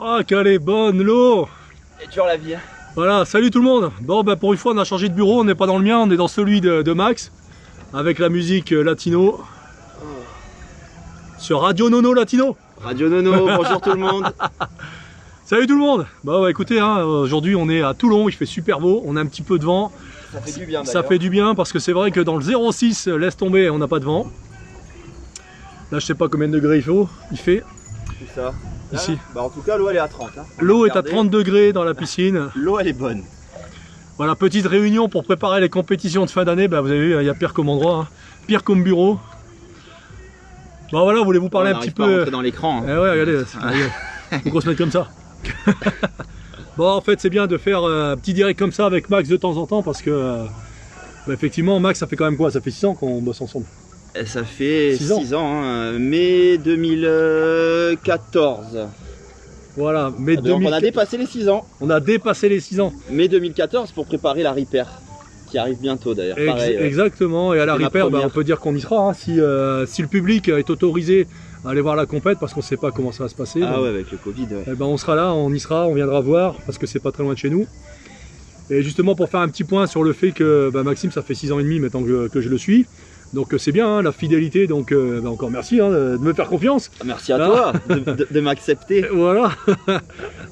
Ah, qu'elle est bonne l'eau. Et toujours la vie. Voilà, salut tout le monde. Bon, bah pour une fois, on a changé de bureau, on n'est pas dans le mien, on est dans celui de Max, avec la musique latino. Sur Radio Nono Latino. Radio Nono, bonjour tout le monde. Salut tout le monde. Bah ouais, écoutez, hein, aujourd'hui on est à Toulon, il fait super beau, on a un petit peu de vent. Ça fait du bien Ça fait du bien parce que c'est vrai que dans le 06, laisse tomber, on n'a pas de vent. Là, je sais pas combien de degrés il fait. C'est ça. Ici. Bah, en tout cas, l'eau elle est à 30. Hein. L'eau est à 30 degrés dans la piscine. L'eau elle est bonne. Voilà, petite réunion pour préparer les compétitions de fin d'année. Bah, vous avez vu, il y a pire comme endroit, hein. Pire comme bureau. Bon voilà, voulez-vous parler un petit peu. On rentrer dans l'écran. Hein. Eh ouais, regardez, faut qu'on se mette comme ça. Bon, en fait, c'est bien de faire un petit direct comme ça avec Max de temps en temps parce que, bah, effectivement, Max, ça fait quand même quoi? Ça fait 6 ans qu'on bosse ensemble. Et ça fait 6 ans, hein. Mai 2014. Voilà, mai Donc on a dépassé les 6 ans. On a dépassé les 6 ans. Mai 2014 pour préparer la Repair, qui arrive bientôt d'ailleurs. Exactement, et à la Repair, bah, on peut dire qu'on y sera. Hein, si le public est autorisé à aller voir la compète, parce qu'on ne sait pas comment ça va se passer. Ah donc, ouais, avec le Covid. Ouais. Eh ben, on sera là, on y sera, on viendra voir, parce que c'est pas très loin de chez nous. Et justement, pour faire un petit point sur le fait que bah, Maxime, ça fait 6 ans et demi maintenant que je le suis. Donc c'est bien, hein, la fidélité, donc bah, encore merci hein, de me faire confiance. Merci à toi de m'accepter. Voilà.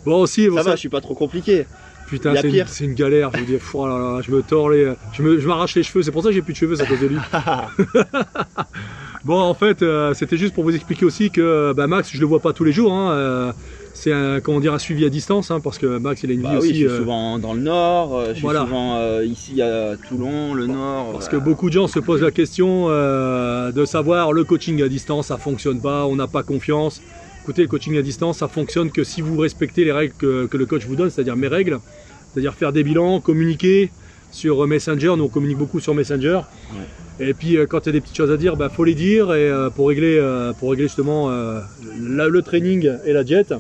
Bon aussi, ça va, je suis pas trop compliqué. Putain, c'est une galère, je vous dis, oh là là, je me tords les... Je m'arrache les cheveux, c'est pour ça que j'ai plus de cheveux, c'est à cause de lui. Bon, en fait, c'était juste pour vous expliquer aussi que bah, Max, je le vois pas tous les jours, hein, c'est un suivi à distance, hein, parce que Max, il a une vie aussi... Oui, je suis souvent dans le Nord, je suis souvent ici à Toulon, le Nord... Parce que beaucoup de gens se posent la question de savoir le coaching à distance, ça fonctionne pas, on n'a pas confiance. Écoutez, le coaching à distance, ça fonctionne que si vous respectez les règles que le coach vous donne, c'est-à-dire mes règles, c'est-à-dire faire des bilans, communiquer sur Messenger, nous on communique beaucoup sur Messenger. Ouais. Et puis quand il y a des petites choses à dire, bah, faut les dire et pour régler justement le training et la diète.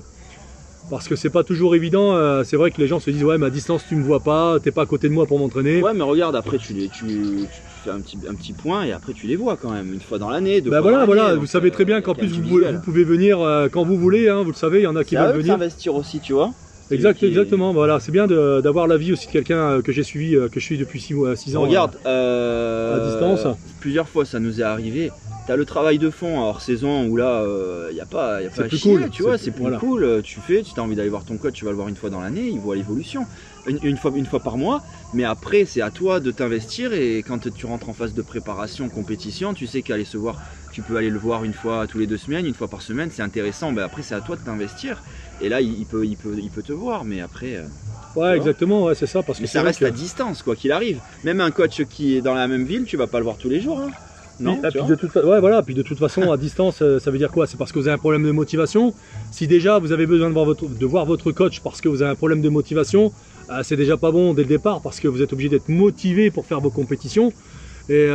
Parce que c'est pas toujours évident, c'est vrai que les gens se disent ouais mais à distance tu me vois pas, t'es pas à côté de moi pour m'entraîner. Ouais mais regarde après tu fais un petit point et après tu les vois quand même, une fois dans l'année, deux fois voilà, dans l'année. Vous savez très bien qu'en plus vous pouvez venir quand vous voulez, hein, vous le savez, il y en a qui veulent venir. C'est s'investir aussi tu vois. Exactement, voilà, c'est bien d'avoir l'avis aussi de quelqu'un que j'ai suivi, que je suis depuis 6 ans. Regarde, à distance. Plusieurs fois ça nous est arrivé. T'as le travail de fond hors saison où là, y a pas à chier, cool. Tu vois, c'est plus cool. Tu as envie d'aller voir ton coach, tu vas le voir une fois dans l'année, il voit l'évolution, une fois par mois. Mais après, c'est à toi de t'investir et quand tu rentres en phase de préparation, compétition, tu sais qu'aller se voir, tu peux aller le voir une fois tous les 2 semaines, une fois par semaine, c'est intéressant. Ben après, c'est à toi de t'investir. Et là, il peut te voir, mais après. Ouais, exactement, ouais, c'est ça. Parce que ça reste à distance, quoi qu'il arrive. Même un coach qui est dans la même ville, tu vas pas le voir tous les jours. Hein. Non, puis de toute façon, à distance, ça veut dire quoi? C'est parce que vous avez un problème de motivation. Si déjà vous avez besoin de voir votre coach parce que vous avez un problème de motivation, c'est déjà pas bon dès le départ parce que vous êtes obligé d'être motivé pour faire vos compétitions. Et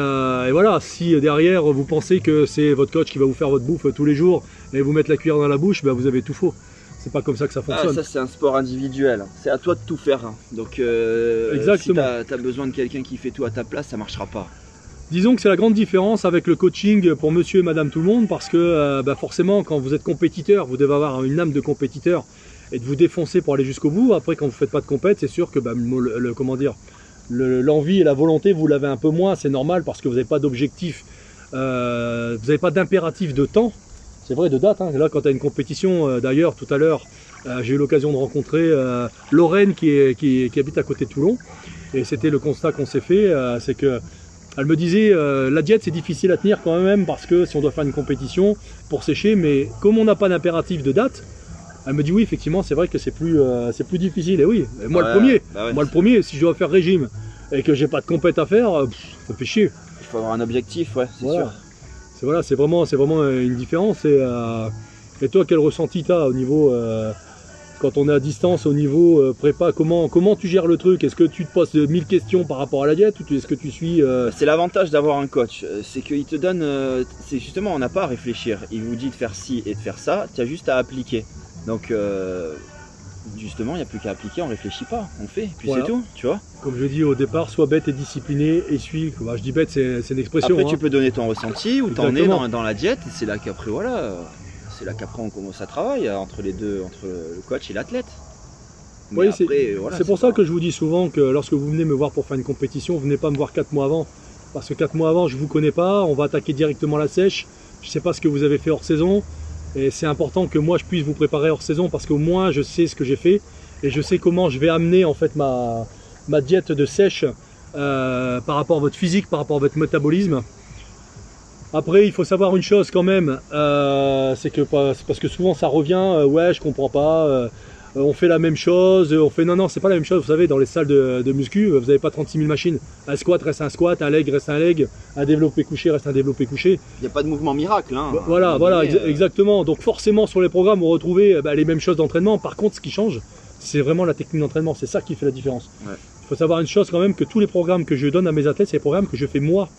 voilà, si derrière vous pensez que c'est votre coach qui va vous faire votre bouffe tous les jours et vous mettre la cuillère dans la bouche, bah, vous avez tout faux. C'est pas comme ça que ça fonctionne. Ça c'est un sport individuel, c'est à toi de tout faire. Donc si tu as besoin de quelqu'un qui fait tout à ta place, ça marchera pas. Disons que c'est la grande différence avec le coaching pour monsieur et madame tout le monde parce que bah forcément quand vous êtes compétiteur, vous devez avoir une âme de compétiteur et de vous défoncer pour aller jusqu'au bout. Après quand vous ne faites pas de compète, c'est sûr que bah, l'envie et la volonté vous l'avez un peu moins, c'est normal parce que vous n'avez pas d'objectif, vous n'avez pas d'impératif de temps. C'est vrai de date, hein. Là quand tu as une compétition, d'ailleurs tout à l'heure j'ai eu l'occasion de rencontrer Lorraine qui habite à côté de Toulon et c'était le constat qu'on s'est fait, c'est que elle me disait la diète c'est difficile à tenir quand même parce que si on doit faire une compétition pour sécher, mais comme on n'a pas d'impératif de date, elle me dit oui effectivement c'est vrai que c'est plus difficile. Et oui, et moi le premier, si je dois faire régime et que j'ai pas de compète à faire, ça fait chier. Il faut avoir un objectif, ouais, c'est sûr. C'est vraiment une différence. Et toi quel ressenti t'as au niveau quand on est à distance, au niveau prépa, comment tu gères le truc? Est-ce que tu te poses 1000 questions par rapport à la diète ou est-ce que tu suis C'est l'avantage d'avoir un coach, c'est qu'il te donne, c'est justement on n'a pas à réfléchir, il vous dit de faire ci et de faire ça, tu as juste à appliquer. Donc justement il n'y a plus qu'à appliquer, on ne réfléchit pas, on fait, puis c'est tout, tu vois. Comme je dis au départ, sois bête et discipliné et suis. Bah, je dis bête, c'est une expression. Après hein. Tu peux donner ton ressenti ou t'en es dans la diète et c'est là qu'après voilà. c'est là qu'après ça travaille entre les deux, entre le coach et l'athlète. Oui, c'est pour ça que je vous dis souvent que lorsque vous venez me voir pour faire une compétition, venez pas me voir 4 mois avant. Parce que 4 mois avant, je ne vous connais pas, on va attaquer directement la sèche. Je ne sais pas ce que vous avez fait hors saison. Et c'est important que moi je puisse vous préparer hors saison parce qu'au moins je sais ce que j'ai fait. Et je sais comment je vais amener en fait ma diète de sèche par rapport à votre physique, par rapport à votre métabolisme. Après, il faut savoir une chose quand même, c'est parce que souvent ça revient, ouais, je comprends pas, on fait la même chose, on fait non, c'est pas la même chose, vous savez, dans les salles de muscu, vous n'avez pas 36 000 machines. Un squat reste un squat, un leg reste un leg, un développé couché reste un développé couché. Il n'y a pas de mouvement miracle. Hein, voilà, exactement. Donc forcément sur les programmes, vous retrouvez les mêmes choses d'entraînement. Par contre, ce qui change, c'est vraiment la technique d'entraînement, c'est ça qui fait la différence. Ouais. Il faut savoir une chose quand même, que tous les programmes que je donne à mes athlètes, c'est les programmes que je fais moi.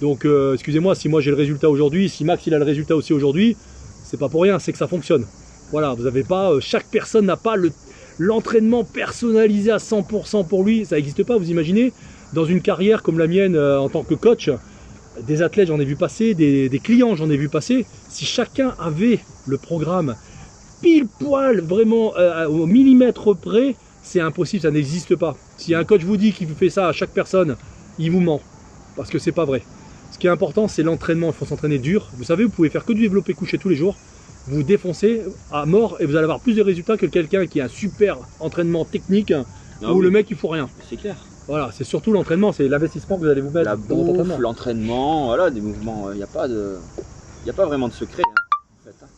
Donc excusez-moi, si moi j'ai le résultat aujourd'hui, si Max il a le résultat aussi aujourd'hui, c'est pas pour rien, c'est que ça fonctionne. Voilà, vous n'avez pas, chaque personne n'a pas l'entraînement personnalisé à 100% pour lui, ça n'existe pas, vous imaginez, dans une carrière comme la mienne en tant que coach, des athlètes j'en ai vu passer, des clients j'en ai vu passer, si chacun avait le programme pile poil, vraiment au millimètre près, c'est impossible, ça n'existe pas. Si un coach vous dit qu'il vous fait ça à chaque personne, il vous ment, parce que c'est pas vrai. Ce qui est important, c'est l'entraînement, il faut s'entraîner dur. Vous savez, vous pouvez faire que du développé couché tous les jours, vous défoncez à mort et vous allez avoir plus de résultats que quelqu'un qui a un super entraînement technique où le mec il faut rien. C'est clair. Voilà, c'est surtout l'entraînement, c'est l'investissement que vous allez vous mettre dans votre entraînement. L'entraînement, voilà, des mouvements, il n'y a pas vraiment de secret. Hein, en fait, hein.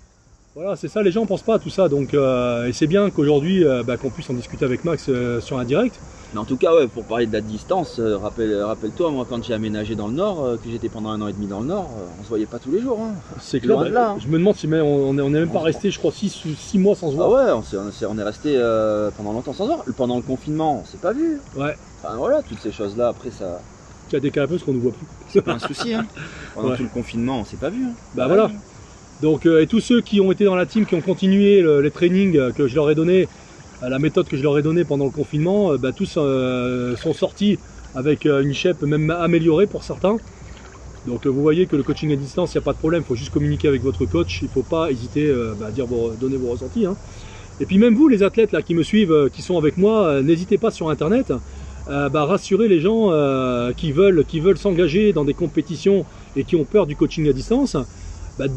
Voilà, c'est ça, les gens ne pensent pas à tout ça, donc et c'est bien qu'aujourd'hui qu'on puisse en discuter avec Max sur un direct. Mais en tout cas, ouais, pour parler de la distance, rappelle-toi, moi quand j'ai aménagé dans le Nord, que j'étais pendant 1 an et demi dans le Nord, on se voyait pas tous les jours. Hein. C'est clair, là, hein. Je me demande si on n'est même pas resté, je crois, 6 mois sans se voir. Ah ouais, on est resté pendant longtemps sans se voir. Pendant le confinement, on s'est pas vu. Ouais. Enfin voilà, toutes ces choses-là, après ça... Tu as décalé un peu parce qu'on ne voit plus. C'est pas un souci, hein. Pendant tout le confinement, on s'est pas vu. Hein. Bah voilà. Donc, et tous ceux qui ont été dans la team, qui ont continué les trainings que je leur ai donnés, la méthode que je leur ai donnée pendant le confinement, tous sont sortis avec une shape même améliorée pour certains. Donc vous voyez que le coaching à distance, il n'y a pas de problème, il faut juste communiquer avec votre coach, il ne faut pas hésiter à donner vos ressentis. Hein. Et puis même vous, les athlètes là, qui me suivent, qui sont avec moi, n'hésitez pas sur internet, rassurer les gens qui veulent s'engager dans des compétitions et qui ont peur du coaching à distance.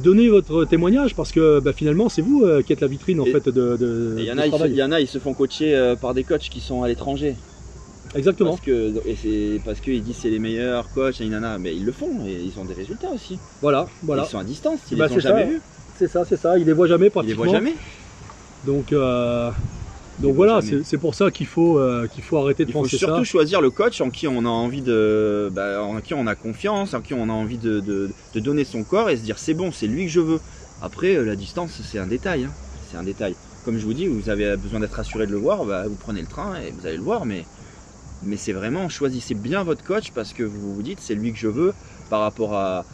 Donnez votre témoignage parce que finalement c'est vous qui êtes la vitrine en fait de il y en a, ils se font coacher par des coachs qui sont à l'étranger. Exactement. Parce qu'ils disent c'est les meilleurs coachs, mais ils le font et ils ont des résultats aussi. Voilà. Ils sont à distance, ils les ont jamais vus. C'est ça, ils les voient jamais pratiquement. Ils les voient jamais. Donc voilà, c'est pour ça qu'il faut arrêter de penser ça. Il faut surtout choisir le coach en qui on a envie en qui on a confiance, en qui on a envie de donner son corps et se dire c'est bon, c'est lui que je veux. Après, la distance, c'est un détail. Hein. C'est un détail. Comme je vous dis, vous avez besoin d'être assuré de le voir, vous prenez le train et vous allez le voir, mais c'est vraiment, choisissez bien votre coach parce que vous vous dites c'est lui que je veux par rapport à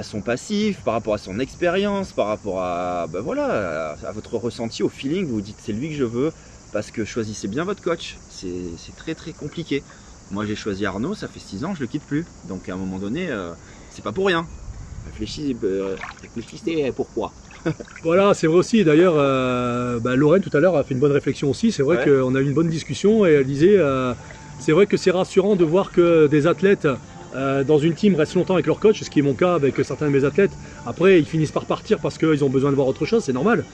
son passif, par rapport à son expérience, par rapport à votre ressenti, au feeling, vous vous dites c'est lui que je veux. Parce que choisissez bien votre coach, c'est très très compliqué. Moi j'ai choisi Arnaud, ça fait 6 ans, je le quitte plus. Donc à un moment donné, c'est pas pour rien. Réfléchissez pourquoi. Voilà, c'est vrai aussi. D'ailleurs, Lorraine tout à l'heure a fait une bonne réflexion aussi. C'est vrai qu'on a eu une bonne discussion et elle disait, c'est vrai que c'est rassurant de voir que des athlètes dans une team restent longtemps avec leur coach, ce qui est mon cas avec certains de mes athlètes. Après, ils finissent par partir parce qu'ils ont besoin de voir autre chose, c'est normal.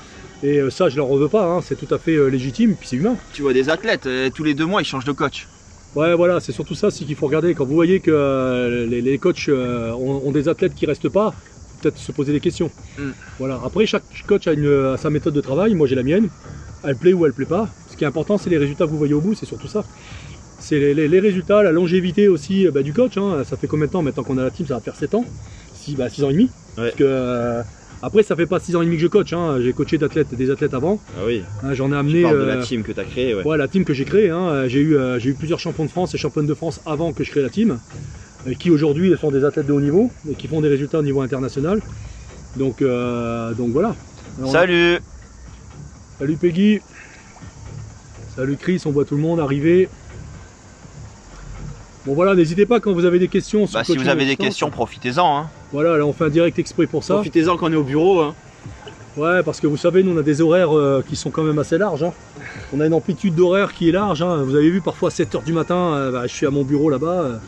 Et ça, je leur en veux pas, hein. C'est tout à fait légitime, puis c'est humain. Tu vois des athlètes, tous les 2 mois, ils changent de coach. Ouais, voilà, c'est surtout ça qu'il faut regarder. Quand vous voyez que les coachs ont des athlètes qui restent pas, faut peut-être se poser des questions. Voilà. Après, chaque coach a sa méthode de travail. Moi, j'ai la mienne. Elle plaît ou elle plaît pas. Ce qui est important, c'est les résultats que vous voyez au bout, c'est surtout ça. C'est les résultats, la longévité aussi du coach. Hein. Ça fait combien de temps maintenant qu'on a la team? Ça va faire 7 ans. 6 ans et demi. Ouais. Parce que, après, ça fait pas 6 ans et demi que je coach. Hein. J'ai coaché des athlètes avant. Ah oui. J'en ai amené. Tu parles de la team que tu as créée. Ouais, la team que j'ai créée. Hein. J'ai eu plusieurs champions de France et championnes de France avant que je crée la team. Qui aujourd'hui sont des athlètes de haut niveau et qui font des résultats au niveau international. Donc voilà. Alors, salut. Salut Peggy. Salut Chris, on voit tout le monde arriver. Bon voilà, n'hésitez pas quand vous avez des questions. Sur si vous avez des questions, profitez-en. Hein. Voilà, là on fait un direct exprès pour ça. Profitez-en quand on est au bureau. Hein. Ouais, parce que vous savez, nous on a des horaires qui sont quand même assez larges. Hein. On a une amplitude d'horaire qui est large. Hein. Vous avez vu, parfois à 7 h du matin, je suis à mon bureau là-bas,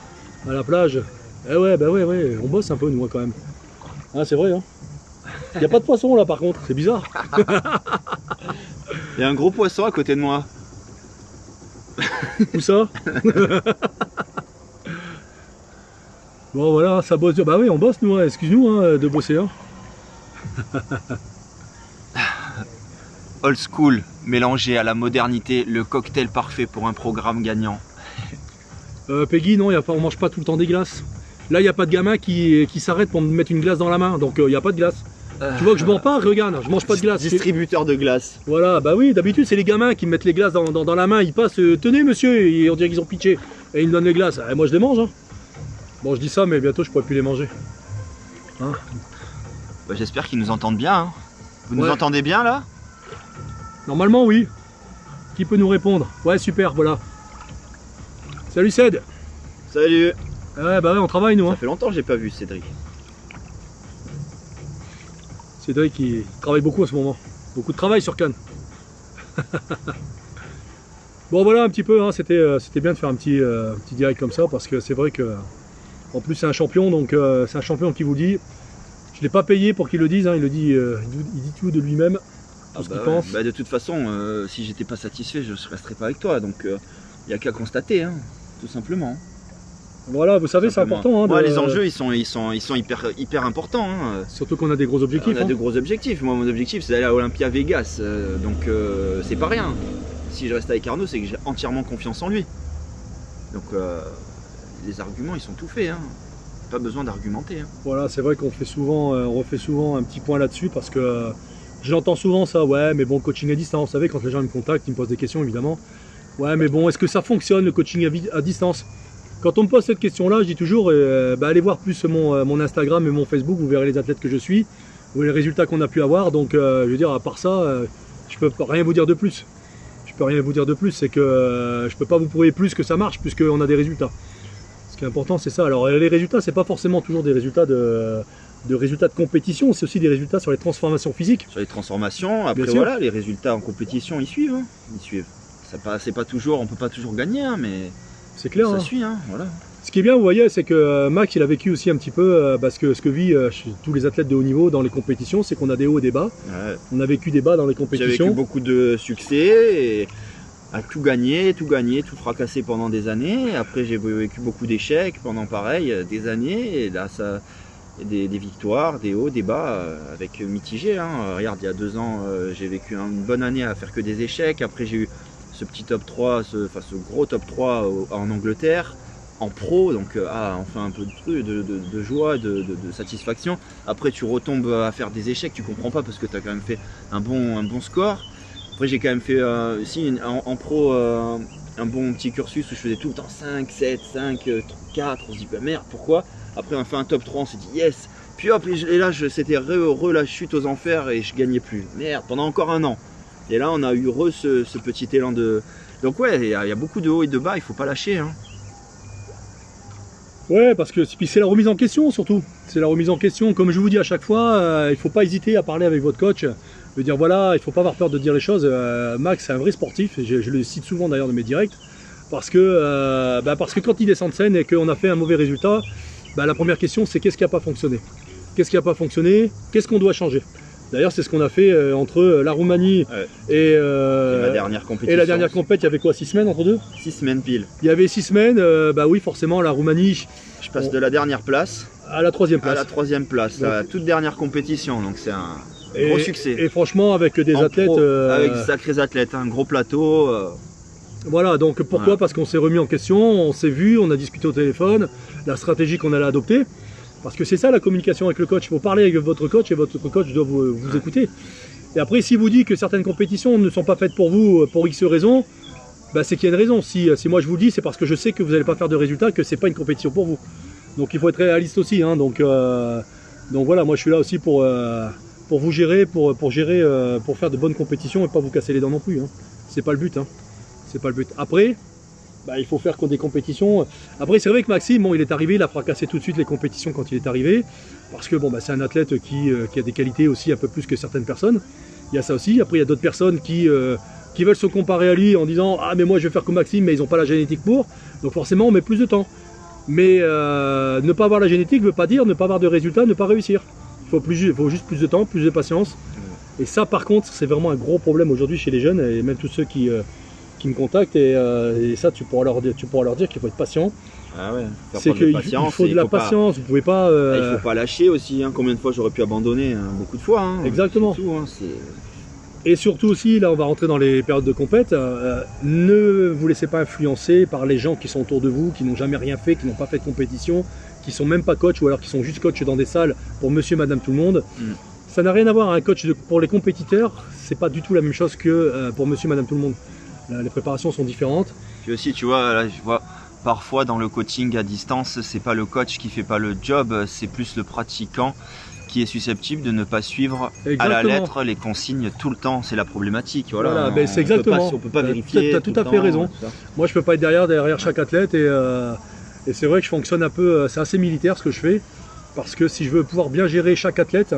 à la plage. Eh ouais, bah ouais, on bosse un peu nous quand même. Ah, c'est vrai, hein. Il n'y a pas de poisson là par contre, c'est bizarre. Il y a un gros poisson à côté de moi. Où ça? Bon voilà, ça bosse. Bah oui, on bosse nous, hein. Excuse-nous hein, de bosser. Hein. Old school, mélangé à la modernité, le cocktail parfait pour un programme gagnant. Peggy, non, on mange pas tout le temps des glaces. Là, il n'y a pas de gamin qui s'arrête pour me mettre une glace dans la main, donc il n'y a pas de glace. Tu vois que je mens pas, regarde, je mange pas de glace. Distributeur de glace. Voilà, bah oui, d'habitude c'est les gamins qui me mettent les glaces dans la main, ils passent, tenez monsieur, et on dirait qu'ils ont pitché, et ils me donnent les glaces. Et moi je les mange. Hein. Bon, je dis ça, mais bientôt je pourrai plus les manger. Hein. Bah, j'espère qu'ils nous entendent bien. Hein. Vous nous entendez bien là? Normalement oui. Qui peut nous répondre? Ouais, super, voilà. Salut Ced. Salut. Ouais, bah ouais, on travaille nous. Ça fait longtemps que j'ai pas vu Cédric. Cédric qui travaille beaucoup en ce moment. Beaucoup de travail sur Cannes. Bon voilà un petit peu, hein, c'était bien de faire un petit direct comme ça parce que c'est vrai que en plus c'est un champion, donc c'est un champion qui vous dit. Je ne l'ai pas payé pour qu'il le dise, hein, il dit tout de lui-même, tout ce qu'il pense. Bah, de toute façon, si j'étais pas satisfait, je ne resterais pas avec toi, donc il n'y a qu'à constater, hein, tout simplement. Voilà, vous savez, c'est important. Hein, les enjeux, ils sont hyper importants. Hein. Surtout qu'on a des gros objectifs. On a de gros objectifs. Moi, mon objectif, c'est d'aller à Olympia Vegas. Donc, c'est pas rien. Si je reste avec Arnaud, c'est que j'ai entièrement confiance en lui. Donc, les arguments, ils sont tout faits. Hein. Pas besoin d'argumenter. Hein. Voilà, c'est vrai qu'on refait souvent un petit point là-dessus parce que j'entends souvent ça. Ouais, mais bon, coaching à distance. Vous savez, quand les gens me contactent, ils me posent des questions, évidemment. Ouais, mais bon, est-ce que ça fonctionne, le coaching à distance? Quand on me pose cette question-là, je dis toujours, allez voir plus mon Instagram et mon Facebook, vous verrez les athlètes que je suis, vous verrez les résultats qu'on a pu avoir. Donc, je veux dire, à part ça, je peux rien vous dire de plus. Je peux rien vous dire de plus, c'est que je peux pas vous prouver plus que ça marche, puisqu'on a des résultats. Ce qui est important, c'est ça. Alors, les résultats, c'est pas forcément toujours des résultats de compétition, c'est aussi des résultats sur les transformations physiques. Sur les transformations, après voilà, les résultats en compétition, ils suivent. Hein. Ils suivent. C'est pas toujours, on peut pas toujours gagner, hein, mais... C'est clair. Ça suit, hein, voilà. Ce qui est bien, vous voyez, c'est que Max, il a vécu aussi un petit peu ce que vit tous les athlètes de haut niveau dans les compétitions, c'est qu'on a des hauts et des bas. Ouais. On a vécu des bas dans les compétitions. J'ai vécu beaucoup de succès, et à tout gagner, tout fracasser pendant des années. Après, j'ai vécu beaucoup d'échecs pendant pareil, des années. Et là, ça, des victoires, des hauts, des bas, avec mitigé. Hein. Regarde, il y a 2 ans, j'ai vécu une bonne année à faire que des échecs. Après, j'ai eu ce petit top 3, ce gros top 3 en Angleterre, en pro, donc enfin un peu de truc, de joie, de satisfaction. Après tu retombes à faire des échecs, tu comprends pas parce que tu as quand même fait un bon score. Après j'ai quand même fait en pro un bon petit cursus où je faisais tout le temps 5, 7, 5, 4, on se dit bah merde pourquoi. Après on a fait un top 3, on s'est dit yes. Puis hop, et là c'était la chute aux enfers et je gagnais plus. Merde, pendant encore 1 an. Et là, on a eu ce petit élan de... Donc ouais, il y a beaucoup de hauts et de bas, il faut pas lâcher. Hein. Ouais, parce que c'est la remise en question surtout. C'est la remise en question. Comme je vous dis à chaque fois, il ne faut pas hésiter à parler avec votre coach. De dire voilà, il ne faut pas avoir peur de dire les choses. Max, c'est un vrai sportif. Je le cite souvent d'ailleurs dans mes directs. Parce que quand il descend de scène et qu'on a fait un mauvais résultat, la première question, c'est qu'est-ce qui n'a pas fonctionné? Qu'est-ce qui n'a pas fonctionné? Qu'est-ce qu'on doit changer? D'ailleurs, c'est ce qu'on a fait entre la Roumanie et la dernière compétition. Et la dernière compète, il y avait quoi, 6 semaines entre deux? 6 semaines pile. Il y avait 6 semaines, oui, forcément, la Roumanie. Je passe de la dernière place à la 3e place. À la 3e place, donc, la toute dernière compétition, donc c'est un gros succès. Et franchement, avec des athlètes. Avec de sacrés athlètes, un gros plateau. Voilà, donc pourquoi? Parce qu'on s'est remis en question, on s'est vu, on a discuté au téléphone, la stratégie qu'on allait adopter. Parce que c'est ça la communication avec le coach, il faut parler avec votre coach et votre coach doit vous écouter. Et après, s'il vous dit que certaines compétitions ne sont pas faites pour vous pour X raisons, c'est qu'il y a une raison. Si moi je vous le dis, c'est parce que je sais que vous n'allez pas faire de résultats, que c'est pas une compétition pour vous. Donc il faut être réaliste aussi. Hein. Donc voilà, moi je suis là aussi pour vous gérer, pour faire de bonnes compétitions et pas vous casser les dents non plus. Hein. C'est pas le but. Hein. C'est pas le but. Après, il faut faire des compétitions. Après, c'est vrai que Maxime, bon, il est arrivé, il a fracassé tout de suite les compétitions quand il est arrivé, parce que bon, c'est un athlète qui a des qualités aussi un peu plus que certaines personnes. Il y a ça aussi. Après, il y a d'autres personnes qui veulent se comparer à lui en disant ah mais moi je vais faire comme Maxime, mais ils n'ont pas la génétique pour. Donc forcément, on met plus de temps. Mais ne pas avoir la génétique ne veut pas dire ne pas avoir de résultats, ne pas réussir. Il faut juste plus de temps, plus de patience. Et ça, par contre, c'est vraiment un gros problème aujourd'hui chez les jeunes et même tous ceux qui me contactent. Et ça, tu pourras leur dire qu'il faut être patient. Ah ouais, c'est qu'il faut de la patience. Vous pouvez pas. Il faut pas lâcher aussi. Hein. Combien de fois j'aurais pu abandonner beaucoup de fois. Hein. Exactement. Tout, hein, et surtout aussi, là, on va rentrer dans les périodes de compète. Ne vous laissez pas influencer par les gens qui sont autour de vous, qui n'ont jamais rien fait, qui n'ont pas fait de compétition, qui sont même pas coach ou alors qui sont juste coach dans des salles pour monsieur, madame, tout le monde. Ça n'a rien à voir, un coach pour les compétiteurs, c'est pas du tout la même chose que pour monsieur, madame, tout le monde. Là, les préparations sont différentes. Puis aussi, tu vois, là, je vois parfois dans le coaching à distance, c'est pas le coach qui fait pas le job, c'est plus le pratiquant qui est susceptible de ne pas suivre à la lettre les consignes tout le temps. C'est la problématique. Voilà, c'est exactement. On peut pas vérifier. Tu as tout à fait raison. Moi, je peux pas être derrière chaque athlète et c'est vrai que je fonctionne un peu, c'est assez militaire ce que je fais, parce que si je veux pouvoir bien gérer chaque athlète,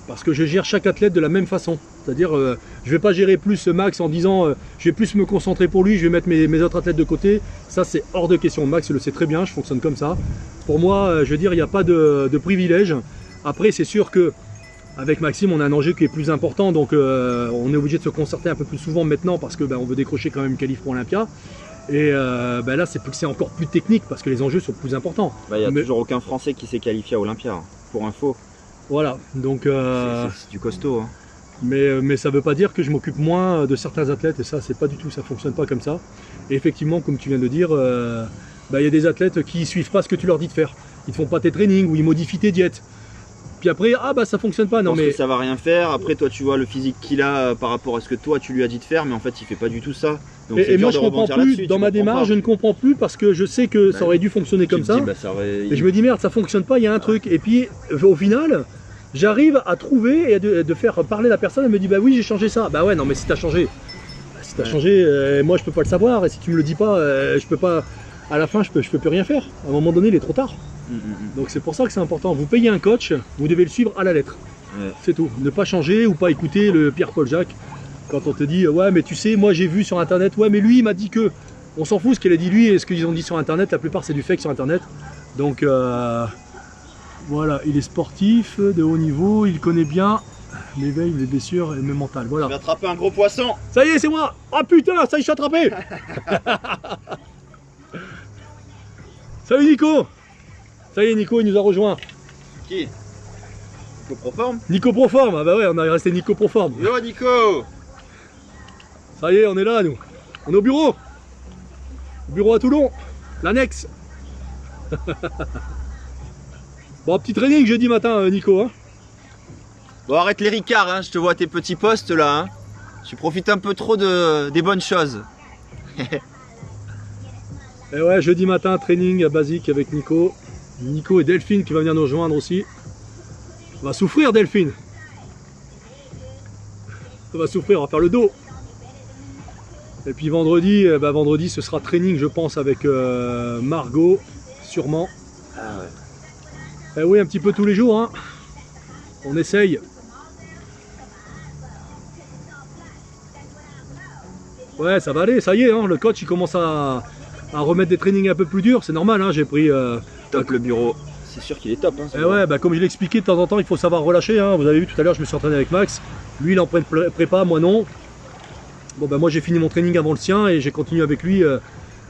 parce que je gère chaque athlète de la même façon. C'est-à-dire, je vais pas gérer plus Max en disant je vais plus me concentrer pour lui, je vais mettre mes autres athlètes de côté. Ça, c'est hors de question. Max le sait très bien, je fonctionne comme ça. Pour moi, je veux dire, il n'y a pas de privilège. Après, c'est sûr que avec Maxime, on a un enjeu qui est plus important, donc on est obligé de se concerter un peu plus souvent maintenant parce que on veut décrocher quand même une qualif pour Olympia. Et là, c'est encore plus technique parce que les enjeux sont plus importants. Il n'y a toujours aucun Français qui s'est qualifié à Olympia, pour info. Voilà, donc c'est du costaud. Hein. Mais ça ne veut pas dire que je m'occupe moins de certains athlètes, et ça, c'est pas du tout, ça fonctionne pas comme ça. Et effectivement, comme tu viens de dire, y a des athlètes qui suivent pas ce que tu leur dis de faire. Ils ne font pas tes trainings ou ils modifient tes diètes. Puis après, ça fonctionne pas. Non, mais ça va rien faire. Après, toi, tu vois le physique qu'il a par rapport à ce que toi tu lui as dit de faire, mais en fait, il fait pas du tout ça. Donc, et moi, je comprends plus. Dans ma démarche, je ne comprends plus parce que je sais que ça aurait dû fonctionner comme ça. Et je me dis merde, ça fonctionne pas. Il y a un truc. Et puis, au final, j'arrive à trouver et de faire parler la personne. Elle me dit oui, j'ai changé ça. Ouais, non, mais si t'as changé, moi, je peux pas le savoir. Et si tu me le dis pas, je peux pas. À la fin, je peux plus rien faire. À un moment donné, il est trop tard. Donc c'est pour ça que c'est important. Vous payez un coach, vous devez le suivre à la lettre. C'est tout. Ne pas changer ou pas écouter le Pierre-Paul Jacques quand on te dit ouais mais tu sais moi j'ai vu sur internet, ouais mais lui il m'a dit que. On s'en fout ce qu'il a dit lui et ce qu'ils ont dit sur internet, la plupart c'est du fake sur internet. Donc voilà, il est sportif de haut niveau, il connaît bien l'éveil, les blessures et le mental. Voilà. Je vais attraper un gros poisson. Ça y est, c'est moi. Ah putain, ça y est, je suis attrapé. Salut Nico. Ça y est, Nico, il nous a rejoint. Qui? Nico Proforme? Nico Proforme, ah bah ouais, on a resté Nico Proforme. Yo Nico. Ça y est, on est là, nous. On est au bureau. Au bureau à Toulon. L'annexe. Bon, petit training jeudi matin, Nico. Hein. Bon, arrête les ricards, hein. Je te vois tes petits postes là. Hein. Tu profites un peu trop des bonnes choses. Et ouais, jeudi matin, training basique avec Nico. Nico et Delphine qui va venir nous rejoindre aussi. On va souffrir Delphine. On va souffrir, on va faire le dos. Et puis vendredi, vendredi ce sera training je pense avec Margot, sûrement. Ah ouais. Et oui, un petit peu tous les jours. Hein. On essaye. Ouais, ça va aller, ça y est, hein, le coach il commence à remettre des trainings un peu plus durs, c'est normal, hein, j'ai pris... top le bureau, c'est sûr qu'il est top. Hein, et ouais, comme je l'ai expliqué, de temps en temps il faut savoir relâcher, hein. Vous avez vu tout à l'heure je me suis entraîné avec Max, lui il est en prépa, moi non. Bon moi j'ai fini mon training avant le sien et j'ai continué avec lui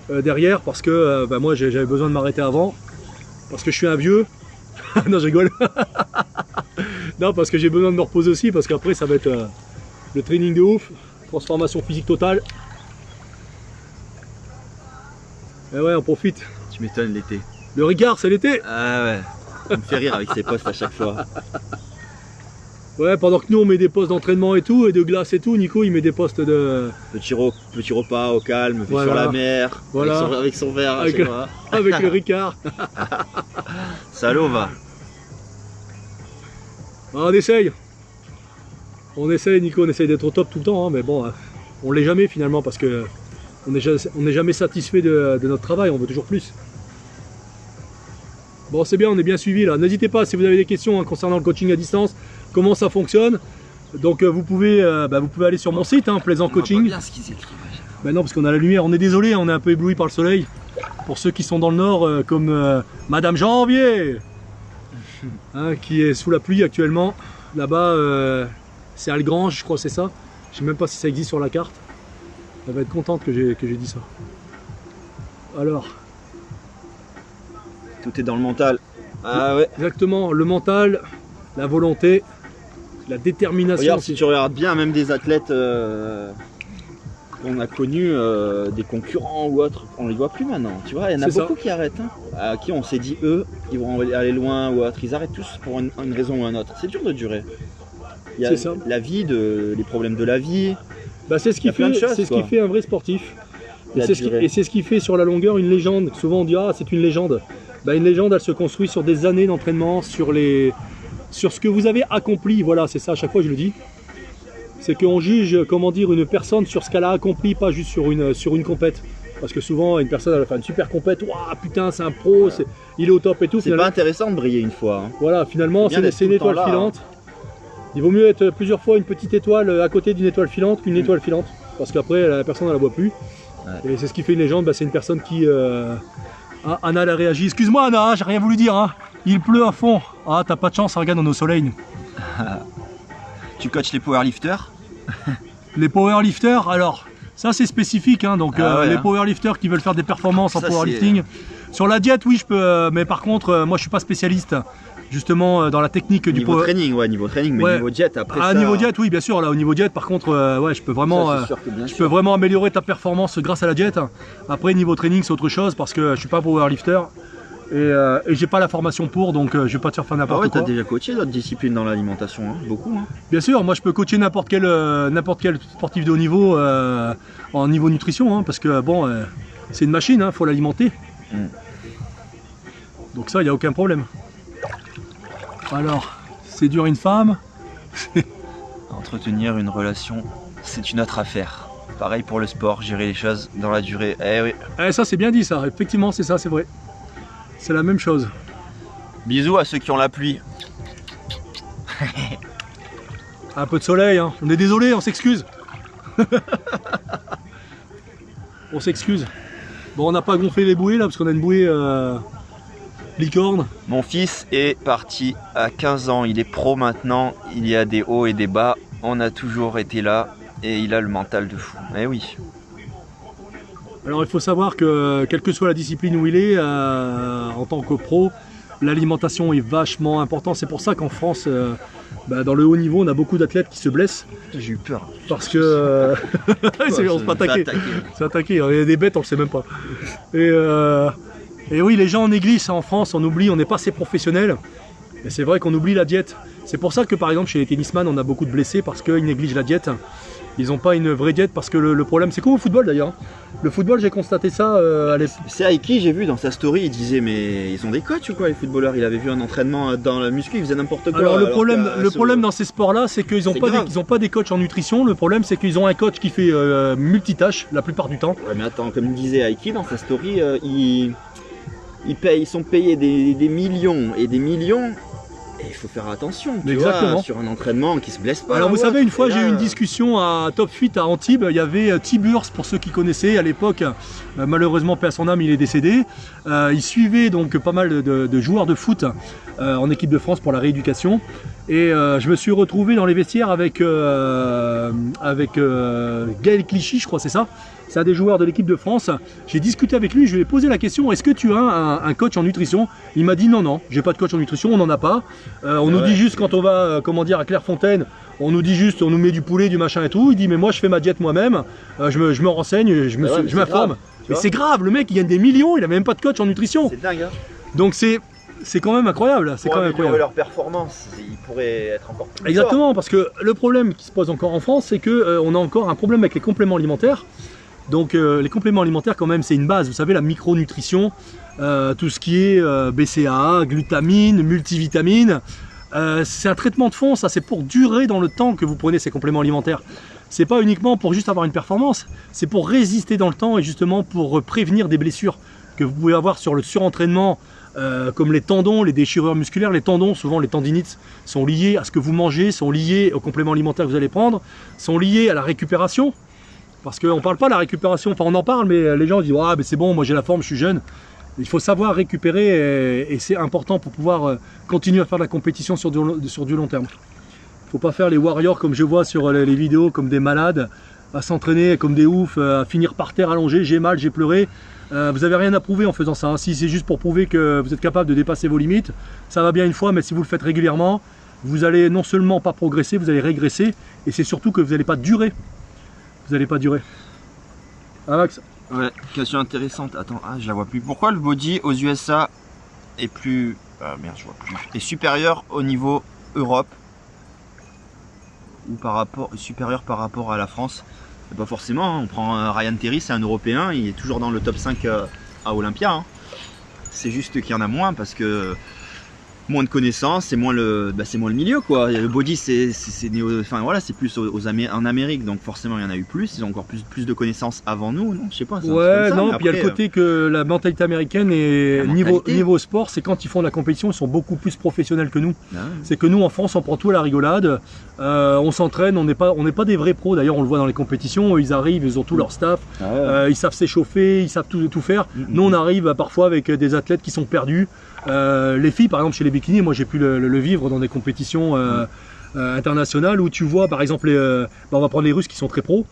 derrière parce que moi j'avais besoin de m'arrêter avant, parce que je suis un vieux. Non je rigole. Non parce que j'ai besoin de me reposer aussi, parce qu'après ça va être le training de ouf, transformation physique totale. Et ouais, on profite. Tu m'étonnes l'été. Le Ricard, c'est l'été. Ah ouais. Il me fait rire avec ses postes à chaque fois. Ouais, pendant que nous on met des postes d'entraînement et tout, et de glace et tout, Nico il met des postes de... Petit repas au calme, voilà. Sur la mer, voilà. Avec son verre à chaque fois. Avec le Ricard. Salaud va. On essaye. On essaye Nico, on essaye d'être au top tout le temps, hein, mais bon, on l'est jamais finalement parce que on n'est jamais satisfait de notre travail, on veut toujours plus. Bon, c'est bien, on est bien suivi là. N'hésitez pas si vous avez des questions concernant le coaching à distance, comment ça fonctionne. Donc vous pouvez aller sur mon site, Plaisant Coaching. Bien ce qu'ils écrivent. Ben non, parce qu'on a la lumière, on est désolé, on est un peu ébloui par le soleil. Pour ceux qui sont dans le nord, comme Madame Janvier, qui est sous la pluie actuellement. Là-bas, c'est Algrange, je crois que c'est ça. Je sais même pas si ça existe sur la carte. Elle va être contente que j'ai dit ça. Alors. Tout est dans le mental. Ah ouais. Exactement, le mental, la volonté, la détermination. Regarde, si tu regardes bien, même des athlètes qu'on a connus, des concurrents ou autres, on les voit plus maintenant. Tu vois, il y en a beaucoup qui arrêtent. À qui on s'est dit, eux, ils vont aller loin ou autre. Ils arrêtent tous pour une raison ou une autre. C'est dur de durer. Il y a la vie, les problèmes de la vie. Bah, c'est ce qui fait un vrai sportif. Et c'est ce qui fait sur la longueur une légende. Souvent on dit ah c'est une légende. Bah, une légende elle se construit sur des années d'entraînement, sur ce que vous avez accompli. Voilà, c'est ça à chaque fois je le dis. C'est qu'on juge comment dire une personne sur ce qu'elle a accompli, pas juste sur une compète. Parce que souvent une personne elle va faire une super compète, waouh putain c'est un pro, il est au top et tout. C'est pas intéressant de briller une fois. Voilà, finalement c'est une étoile filante. Il vaut mieux être plusieurs fois une petite étoile à côté d'une étoile filante qu'une étoile filante. Parce qu'après la personne ne la voit plus. Ouais. Et c'est ce qui fait une légende, c'est une personne qui... Anna elle a réagi. Excuse-moi Anna, j'ai rien voulu dire. Il pleut à fond. Ah t'as pas de chance, regarde dans nos soleils. Tu coaches les powerlifters? Les powerlifters, alors ça c'est spécifique. Les powerlifters qui veulent faire des performances en powerlifting. Sur la diète oui je peux, mais par contre moi je suis pas spécialiste. Justement dans la technique du niveau training, niveau training, mais niveau diète après niveau diète, oui bien sûr, là au niveau diète par contre je peux vraiment améliorer ta performance grâce à la diète. Après niveau training c'est autre chose parce que je suis pas powerlifter et j'ai pas la formation pour, donc je vais pas te faire n'importe quoi. T'as déjà coaché d'autres disciplines dans l'alimentation, beaucoup. Bien sûr, moi je peux coacher n'importe quel sportif de haut niveau en niveau nutrition, parce que bon c'est une machine, faut l'alimenter. Donc ça il n'y a aucun problème. Alors, séduire une femme. Entretenir une relation, c'est une autre affaire. Pareil pour le sport, gérer les choses dans la durée. Eh oui. Ça c'est bien dit ça, effectivement c'est ça, c'est vrai. C'est la même chose. Bisous à ceux qui ont la pluie. Un peu de soleil, on est désolé, on s'excuse. On s'excuse. Bon, on n'a pas gonflé les bouées là parce qu'on a une bouée licorne. Mon fils est parti à 15 ans, il est pro maintenant, il y a des hauts et des bas, on a toujours été là et il a le mental de fou. Eh oui. Alors il faut savoir que quelle que soit la discipline où il est, en tant que pro, l'alimentation est vachement importante. C'est pour ça qu'en France, dans le haut niveau, on a beaucoup d'athlètes qui se blessent. J'ai eu peur. Parce que... on se fait attaquer. C'est attaqué, il y a des bêtes, on le sait même pas. Et oui, les gens négligent ça en France, on oublie, on n'est pas assez professionnel. Et c'est vrai qu'on oublie la diète. C'est pour ça que par exemple chez les tennisman, on a beaucoup de blessés parce qu'ils négligent la diète. Ils n'ont pas une vraie diète parce que le problème, c'est comme au football d'ailleurs. Le football, j'ai constaté ça C'est Aiki, j'ai vu dans sa story, il disait mais ils ont des coachs ou quoi les footballeurs? Il avait vu un entraînement dans la muscu, il faisait n'importe quoi. Alors le problème dans ces sports-là, c'est qu'ils n'ont pas des coachs en nutrition. Le problème, c'est qu'ils ont un coach qui fait multitâche la plupart du temps. Ouais, mais attends, comme disait Aiki dans sa story, ils sont payés des millions et des millions. Et il faut faire attention, tu vois, sur un entraînement qui se blesse pas. Alors vous savez, une fois j'ai eu une discussion à Top Fit à Antibes, il y avait Tiburce pour ceux qui connaissaient à l'époque, malheureusement paix à son âme, il est décédé. Il suivait donc pas mal de joueurs de foot en équipe de France pour la rééducation. Et je me suis retrouvé dans les vestiaires avec Gaël Clichy, je crois c'est ça. C'est un des joueurs de l'équipe de France. J'ai discuté avec lui, je lui ai posé la question, est-ce que tu as un coach en nutrition? Il m'a dit non, j'ai pas de coach en nutrition, on n'en a pas. On nous dit juste quand on va à Clairefontaine, on nous dit juste, on nous met du poulet, du machin et tout. Il dit mais moi je fais ma diète moi-même, je me renseigne, je m'informe. Mais c'est grave, le mec il gagne des millions, il a même pas de coach en nutrition. C'est dingue. Donc c'est quand même incroyable. C'est quand même incroyable. Leur performance, ils pourraient être encore plus Exactement, parce que le problème qui se pose encore en France, c'est qu'on a encore un problème avec les compléments alimentaires. Donc les compléments alimentaires quand même c'est une base, vous savez la micronutrition, tout ce qui est BCAA, glutamine, multivitamine, c'est un traitement de fond, ça c'est pour durer dans le temps que vous prenez ces compléments alimentaires. c'est pas uniquement pour juste avoir une performance, c'est pour résister dans le temps et justement pour prévenir des blessures que vous pouvez avoir sur le surentraînement, comme les tendons, les déchirures musculaires. Les tendons, souvent les tendinites, sont liés à ce que vous mangez, sont liés aux compléments alimentaires que vous allez prendre, sont liés à la récupération. Parce qu'on ne parle pas de la récupération, enfin on en parle, mais les gens disent ah, mais c'est bon, moi j'ai la forme, je suis jeune. Il faut savoir récupérer et c'est important pour pouvoir continuer à faire de la compétition sur du long terme. Il ne faut pas faire les warriors comme je vois sur les vidéos, comme des malades, à s'entraîner comme des oufs, à finir par terre allongé, j'ai mal, j'ai pleuré. Vous n'avez rien à prouver en faisant ça. Hein. Si c'est juste pour prouver que vous êtes capable de dépasser vos limites, ça va bien une fois, mais si vous le faites régulièrement, vous allez non seulement pas progresser, vous allez régresser, et c'est surtout que vous n'allez pas durer. Vous n'allez pas durer. Ah Max? Ouais, question intéressante. Attends, je la vois plus. Pourquoi le body aux USA est plus... merde, je vois plus. Est supérieur au niveau Europe ou supérieur par rapport à la France? Pas forcément, hein. On prend Ryan Terry, c'est un Européen, il est toujours dans le top 5 à Olympia. Hein. C'est juste qu'il y en a moins parce que moins de connaissances, c'est moins le milieu quoi. Le body c'est plus en Amérique, donc forcément il y en a eu plus, ils ont encore plus de connaissances avant nous, non? Je sais pas. Ouais, non, puis il y a le côté que la mentalité américaine et niveau sport, c'est quand ils font de la compétition, ils sont beaucoup plus professionnels que nous. Ah ouais. C'est que nous en France, on prend tout à la rigolade, on s'entraîne, on n'est pas des vrais pros. D'ailleurs, on le voit dans les compétitions, ils arrivent, ils ont tout leur staff, ils savent s'échauffer, ils savent tout faire. Nous, on arrive parfois avec des athlètes qui sont perdus. Les filles, par exemple, chez les bikinis, moi j'ai pu le vivre dans des compétitions internationales où tu vois, par exemple, on va prendre les Russes qui sont très pros,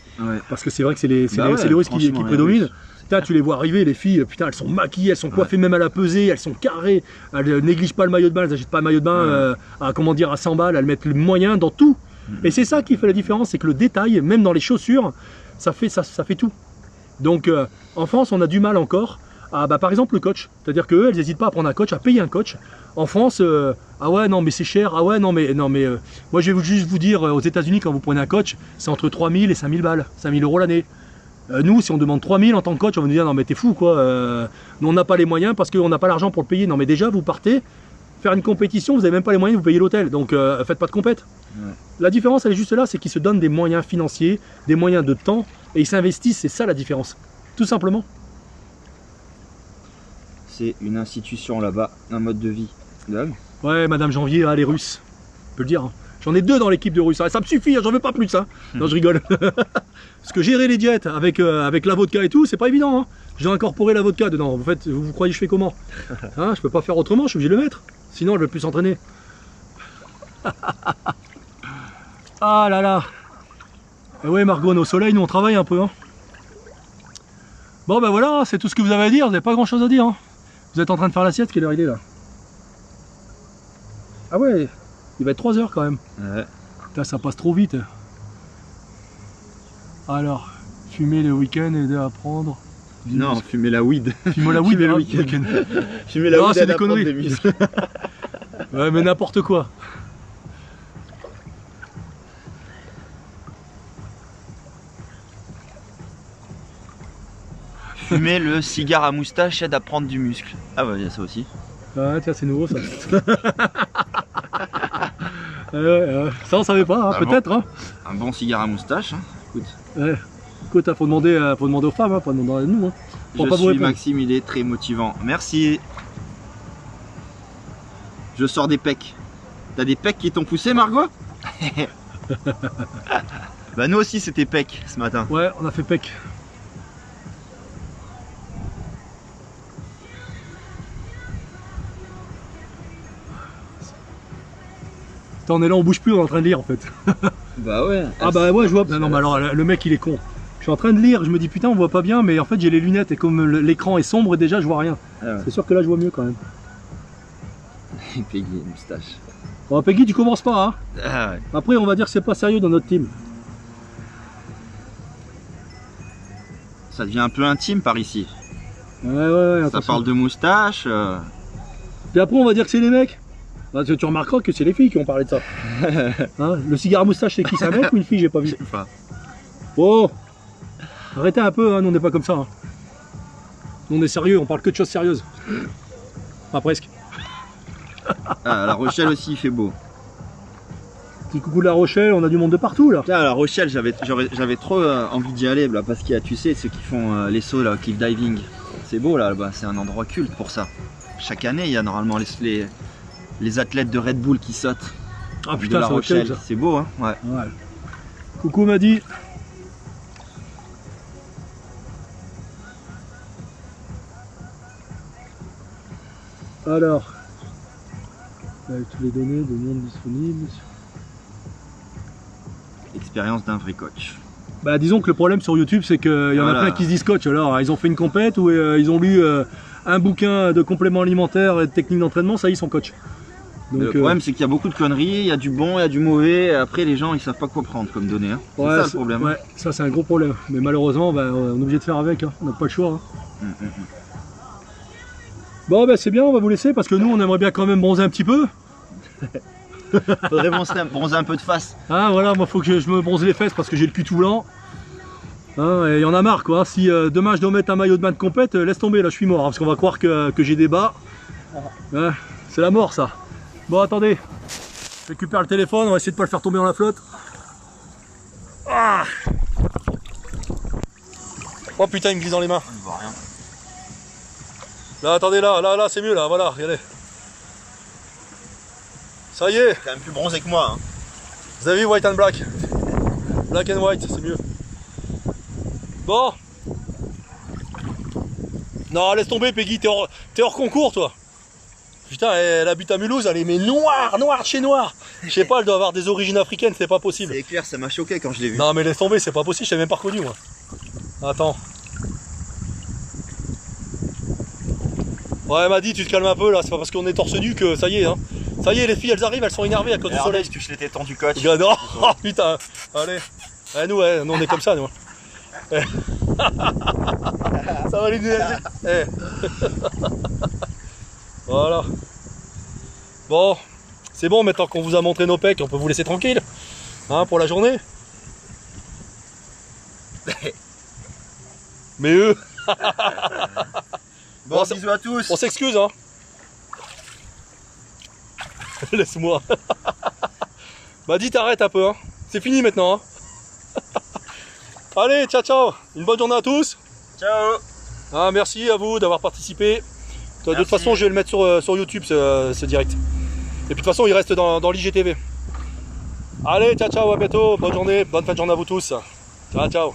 parce que c'est vrai que c'est les Russes qui prédominent. Putain, tu les vois arriver, les filles, putain, elles sont maquillées, elles sont coiffées même à la pesée, elles sont carrées, elles négligent pas le maillot de bain, elles n'achètent pas le maillot de bain à 100 balles, elles mettent le moyen dans tout. Et c'est ça qui fait la différence, c'est que le détail, même dans les chaussures, ça fait tout. Donc en France, on a du mal encore. Par exemple le coach, c'est-à-dire qu'eux, elles n'hésitent pas à prendre un coach, à payer un coach. En France, ah ouais non mais c'est cher, ah ouais non mais moi je vais juste vous dire, aux États-Unis quand vous prenez un coach, c'est entre 3000 et 5000 balles, 5000 € l'année. Nous, si on demande 3000 en tant que coach, on va nous dire non mais t'es fou quoi, nous on n'a pas les moyens parce qu'on n'a pas l'argent pour le payer. Non mais déjà vous partez faire une compétition, vous n'avez même pas les moyens de vous payer l'hôtel, donc faites pas de compète. Ouais. La différence elle est juste là, c'est qu'ils se donnent des moyens financiers, des moyens de temps et ils s'investissent, c'est ça la différence, tout simplement. C'est une institution là-bas, un mode de vie. Ouais, Madame Janvier, les Russes, je peux le dire. Hein. J'en ai 2 dans l'équipe de Russes, ça me suffit, j'en veux pas plus de ça. Non, je rigole. Parce que gérer les diètes avec la vodka et tout, c'est pas évident. Hein. J'ai incorporé la vodka dedans. En fait, vous croyez que je fais comment? Hein, je peux pas faire autrement, je suis obligé de le mettre. Sinon, je vais plus s'entraîner. Ah là là. Et ouais, Margot, au soleil, nous on travaille un peu. Hein. Bon, ben voilà, c'est tout ce que vous avez à dire. Vous n'avez pas grand chose à dire. Hein. Vous êtes en train de faire l'assiette, quelle heure il est là? Ah ouais, il va être 3 h quand même. Ouais. Putain, ça passe trop vite. Alors, fumer le week-end et apprendre. Non, fumer la weed. Fumer la weed le week-end. Fumer la weed, c'est des conneries. Des muscles. Ouais, mais n'importe quoi. Fumer le cigare à moustache aide à prendre du muscle. Ah ouais, il y a ça aussi. Ah tiens, c'est nouveau ça. Ça on savait pas, hein, peut-être. Hein. Un bon cigare à moustache, hein. Écoute. Ouais. Écoute, faut demander aux femmes, hein, pas demander à nous. Hein. Je suis Maxime, il est très motivant. Merci. Je sors des pecs. T'as des pecs qui t'ont poussé, Margot? Bah nous aussi c'était pecs ce matin. Ouais, on a fait pec. On est là, on bouge plus, on est en train de lire en fait. Bah ouais. Ah bah ouais, je vois. Non mais alors le mec il est con. Je suis en train de lire, je me dis putain on voit pas bien, mais en fait j'ai les lunettes et comme l'écran est sombre déjà je vois rien. Ah ouais. C'est sûr que là je vois mieux quand même. Peggy, moustache. Bon Peggy tu commences pas hein. Ah ouais. Après on va dire que c'est pas sérieux dans notre team. Ça devient un peu intime par ici. Ouais. Ça parle de moustache. Puis après on va dire que c'est les mecs. Parce que tu remarqueras que c'est les filles qui ont parlé de ça. Hein, le cigare à moustache, c'est qui? C'est un mec ou une fille? J'ai pas vu. Oh, arrêtez un peu, hein, nous on n'est pas comme ça. Hein. Nous on est sérieux, on parle que de choses sérieuses. Enfin presque. Ah, La Rochelle aussi il fait beau. Petit coucou de La Rochelle, on a du monde de partout là. Putain, à La Rochelle, j'avais trop envie d'y aller là, parce qu'il y a, tu sais, ceux qui font les sauts là, cliff diving. C'est beau là-bas, c'est un endroit culte pour ça. Chaque année, il y a normalement les athlètes de Red Bull qui sautent. Ah putain, de La Rochelle, c'est beau, hein. Ouais. Coucou Madi. Alors, avec toutes les données de monde disponible. Expérience d'un vrai coach. Bah disons que le problème sur YouTube c'est qu'il y en a plein qui se disent coach. Alors ils ont fait une compète ou ils ont lu un bouquin de compléments alimentaires et de techniques d'entraînement, ça ils sont coach. Donc, le problème c'est qu'il y a beaucoup de conneries, il y a du bon, il y a du mauvais, et après les gens ils savent pas quoi prendre comme données. Hein. C'est ça le problème. Ouais, ça c'est un gros problème. Mais malheureusement bah, on est obligé de faire avec, hein. On n'a pas le choix. Hein. Bon bah c'est bien, on va vous laisser parce que nous on aimerait bien quand même bronzer un petit peu. Faudrait bronzer un peu de face. Ah voilà, moi faut que je me bronze les fesses parce que j'ai le cul tout blanc. Hein, et il y en a marre quoi. Si demain je dois mettre un maillot de bain de compète, laisse tomber là, je suis mort. Hein, parce qu'on va croire que j'ai des bas. Ouais, c'est la mort ça. Bon attendez, je récupère le téléphone, on va essayer de pas le faire tomber dans la flotte. Ah oh putain il me glisse dans les mains. On voit rien. Là attendez là c'est mieux là, voilà, regardez. Ça y est. Quand même plus bronzé que moi. Hein. Vous avez vu white and black. Black and white, c'est mieux. Bon. Non, laisse tomber Peggy, t'es hors concours toi. Putain, elle habite à Mulhouse, elle est mais noire de chez noir. Je sais pas, elle doit avoir des origines africaines, c'est pas possible. C'est clair, ça m'a choqué quand je l'ai vu. Non mais laisse tomber, c'est pas possible, je t'ai même pas reconnu moi. Attends. Ouais, elle m'a dit, tu te calmes un peu là, c'est pas parce qu'on est torse nu que ça y est. Hein. Ça y est, les filles elles arrivent, elles sont énervées à cause du soleil. Je touche les tétons du coach. Regarde, oh putain, allez. Nous on est comme ça nous. Ça va les nuages. Voilà. Bon, c'est bon maintenant qu'on vous a montré nos pecs, on peut vous laisser tranquille. Hein, pour la journée. Mais eux. Bon, bisous à tous. On s'excuse hein. Laisse-moi. Bah dis t'arrêtes un peu hein. C'est fini maintenant hein. Allez, ciao. Une bonne journée à tous. Ciao. Ah, merci à vous d'avoir participé. De toute façon je vais le mettre sur YouTube ce direct. Et puis de toute façon il reste dans l'IGTV. Allez, ciao, à bientôt. Bonne journée, bonne fin de journée à vous tous. Ciao.